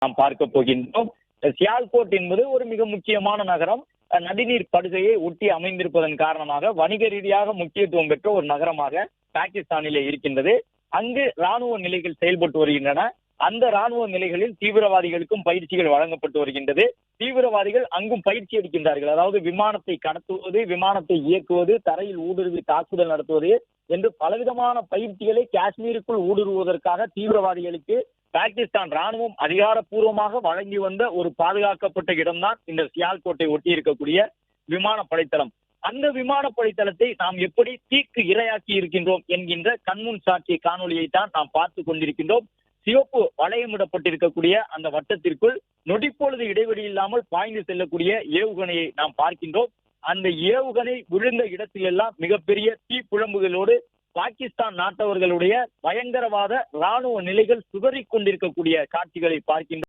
நாம் பார்க்க போகின்றோம். சியால்கோட் என்பது ஒரு மிக முக்கியமான நகரம். நதிநீர் படுகையை ஒட்டி அமைந்திருப்பதன் காரணமாக வணிக ரீதியாக முக்கியத்துவம் பெற்ற ஒரு நகரமாக பாகிஸ்தானிலே இருக்கின்றது. அங்கு ராணுவ நிலைகள் செயல்பட்டு வருகின்றன. அந்த ராணுவ நிலைகளில் தீவிரவாதிகளுக்கும் பயிற்சிகள் வழங்கப்பட்டு வருகின்றது. தீவிரவாதிகள் அங்கும் பயிற்சி எடுக்கின்றார்கள். அதாவது விமானத்தை கடத்துவது, விமானத்தை இயக்குவது, தரையில் ஊடுருவி தாக்குதல் நடத்துவது என்று பலவிதமான பயிற்சிகளை காஷ்மீருக்குள் ஊடுருவதற்காக தீவிரவாதிகளுக்கு பாகிஸ்தான் ராணுவம் அதிகாரப்பூர்வமாக வழங்கி வந்த ஒரு பாதுகாக்கப்பட்ட இடம்தான் இந்த சியால்கோட்டை ஒட்டி இருக்கக்கூடிய விமானப்படைத்தளம். அந்த விமானப்படைத்தளத்தை நாம் எப்படி தீக்கு இரையாக்கி இருக்கின்றோம் என்கின்ற கண்முன் சாட்சி காணொலியை தான் நாம் பார்த்து கொண்டிருக்கின்றோம். சிவப்பு வளையமிடப்பட்டிருக்கக்கூடிய அந்த வட்டத்திற்குள் நொடிப்பொழுது இடைவெளி இல்லாமல் பாய்ந்து செல்லக்கூடிய ஏவுகணையை நாம் பார்க்கின்றோம். அந்த ஏவுகணை விழுந்த இடத்திலெல்லாம் மிகப்பெரிய தீப்புழம்புகளோடு பாகிஸ்தான் நாட்டவர்களுடைய பயங்கரவாத ராணுவ நிலைகள் சிதறிக் கொண்டிருக்கக்கூடிய காட்சிகளை பார்க்கின்றோம்.